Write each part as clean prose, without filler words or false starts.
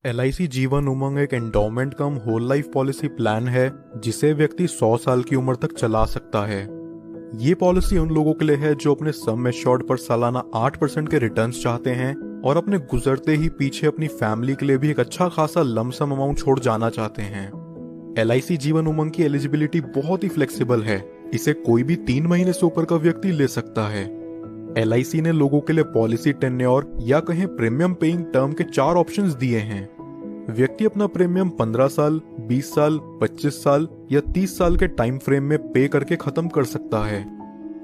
LIC Jeevan Umang एक endowment कम whole life policy plan है जिसे व्यक्ति 100 साल की उम्र तक चला सकता है। ये पॉलिसी उन लोगों के लिए है जो अपने सम एश्योर्ड पर सालाना 8% के रिटर्न्स चाहते हैं और अपने गुजरते ही पीछे अपनी फैमिली के लिए भी एक अच्छा खासा लमसम अमाउंट छोड़ जाना चाहते हैं। LIC जीवन उमंग की एलिजिबिलिटी बहुत ही फ्लेक्सिबल है। इसे कोई भी 3 महीने से ऊपर का व्यक्ति ले सकता है। LIC ने लोगों के लिए पॉलिसी टेन्योर या कहें प्रीमियम पेइंग टर्म के 4 ऑप्शंस दिए हैं। व्यक्ति अपना प्रीमियम 15 साल, 20 साल, 25 साल या 30 साल के टाइम फ्रेम में पे करके खत्म कर सकता है।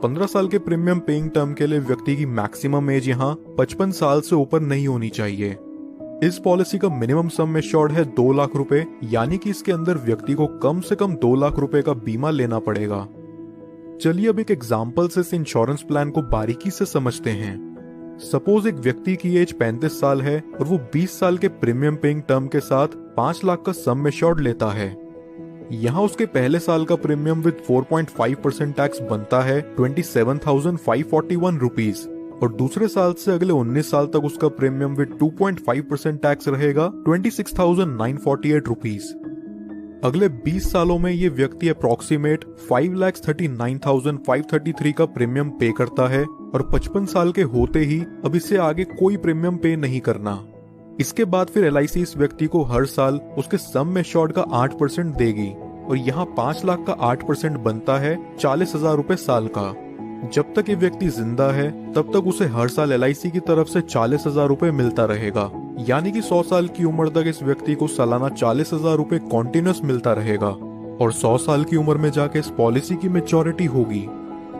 15 साल के प्रीमियम पेइंग टर्म के लिए व्यक्ति की मैक्सिमम एज यहाँ 55 साल से ऊपर नहीं होनी चाहिए। इस पॉलिसी का मिनिमम सम एश्योर्ड है 2 लाख रुपए, यानी कि इसके अंदर व्यक्ति को कम से कम 2 लाख रुपए का बीमा लेना पड़ेगा। चलिए अब एक एग्जाम्पल से इस इंश्योरेंस प्लान को बारीकी से समझते हैं। सपोज एक व्यक्ति की एज 35 साल है और वो 20 साल के प्रीमियम पेइंग टर्म के साथ 5 लाख का सम एश्योर्ड लेता है। यहाँ उसके पहले साल का प्रीमियम विद 4.5% टैक्स बनता है 27,541 रुपीज और दूसरे साल से अगले 19 साल तक उसका प्रीमियम विद 2.5% टैक्स रहेगा 26,948 रुपीज। अगले 20 सालों में ये व्यक्ति अप्रोक्सीमेट 5,39,533 का प्रीमियम पे करता है और 55 साल के होते ही अब इससे आगे कोई प्रीमियम पे नहीं करना। इसके बाद फिर LIC इस व्यक्ति को हर साल उसके सम एश्योर्ड का 8% देगी और यहाँ 5 लाख का 8% बनता है 40,000 रुपए साल का। जब तक ये व्यक्ति जिंदा है तब तक उसे हर साल LIC की तरफ से 40,000 रुपए मिलता रहेगा, यानी कि 100 साल की उम्र तक इस व्यक्ति को सालाना 40,000 रुपए कॉन्टिन्यूस मिलता रहेगा और 100 साल की उम्र में जाके इस पॉलिसी की मैच्योरिटी होगी।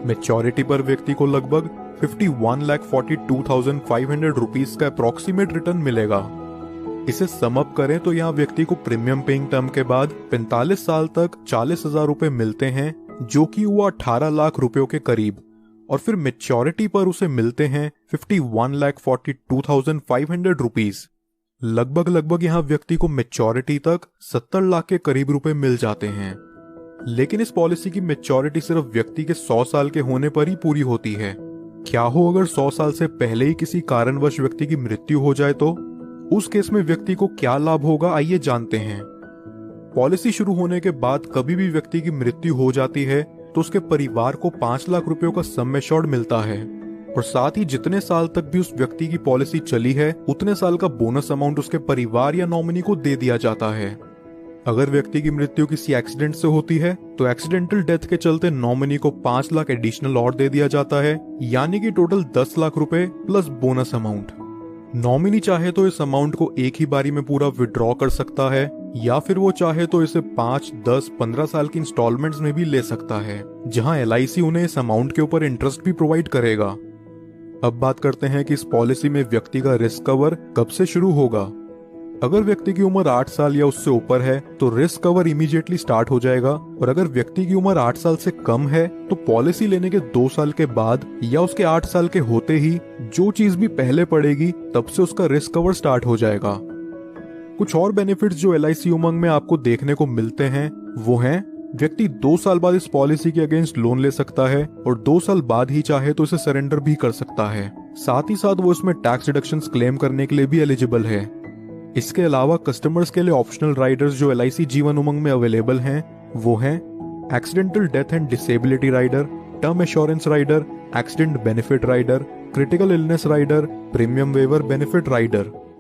मैच्योरिटी पर व्यक्ति को लगभग 51,42,500 रुपीज का अप्रोक्सीमेट रिटर्न मिलेगा। इसे सम अप करें तो यहाँ व्यक्ति को प्रीमियम पेइंग टर्म के बाद 45 साल तक 40,000 रुपए मिलते हैं, जो कि हुआ 18 लाख रुपयों के करीब, और फिर मैच्योरिटी पर उसे मिलते हैं 51,42,500 रुपीज। लगभग यहाँ व्यक्ति को मैच्योरिटी तक 70 लाख के करीब रुपए मिल जाते हैं। लेकिन इस पॉलिसी की मैच्योरिटी सिर्फ व्यक्ति के 100 साल के होने पर ही पूरी होती है। क्या हो अगर 100 साल से पहले ही किसी कारणवश व्यक्ति की मृत्यु हो जाए तो उस केस में व्यक्ति को क्या लाभ होगा, आइए जानते हैं। पॉलिसी शुरू होने के बाद कभी भी व्यक्ति की मृत्यु हो जाती है तो उसके परिवार को 5 लाख रुपयों का सम एश्योर्ड मिलता है और साथ ही जितने साल तक भी उस व्यक्ति की पॉलिसी चली है उतने साल का बोनस अमाउंट उसके परिवार या नॉमिनी को दे दिया जाता है। अगर व्यक्ति की मृत्यु किसी एक्सीडेंट से होती है तो एक्सीडेंटल डेथ के चलते नॉमिनी को 5 लाख एडिशनल और दे दिया जाता है, यानी कि टोटल 10 लाख रुपए प्लस बोनस अमाउंट। नॉमिनी चाहे तो इस अमाउंट को एक ही बारी में पूरा विड्रॉ कर सकता है या फिर वो चाहे तो इसे 5, 10, 15 साल की इंस्टॉलमेंट्स में भी ले सकता है, जहां LIC उन्हें इस अमाउंट के ऊपर इंटरेस्ट भी प्रोवाइड करेगा। अब बात करते हैं कि इस पॉलिसी में व्यक्ति का रिस्क कवर कब से शुरू होगा। अगर व्यक्ति की उम्र 8 साल या उससे ऊपर है तो रिस्क कवर इमीडिएटली स्टार्ट हो जाएगा और अगर व्यक्ति की उम्र 8 साल से कम है तो पॉलिसी लेने के 2 साल के बाद या उसके 8 साल के होते ही जो चीज भी पहले पड़ेगी तब से उसका रिस्क कवर स्टार्ट हो जाएगा। कुछ और बेनिफिट्स जो LIC उमंग में आपको देखने को मिलते हैं वो हैं, व्यक्ति 2 साल बाद इस पॉलिसी के अगेंस्ट लोन ले सकता है और 2 साल बाद ही चाहे तो इसे सरेंडर भी कर सकता है। साथ ही साथ वो इसमें टैक्स डिडक्शंस क्लेम करने के लिए भी एलिजिबल है। इसके अलावा कस्टमर्स के लिए ऑप्शनल राइडर्स जो LIC जीवन उमंग में अवेलेबल हैं वो हैं accidental death and disability rider, term assurance rider, accident benefit rider, critical illness rider, premium waiver benefit rider.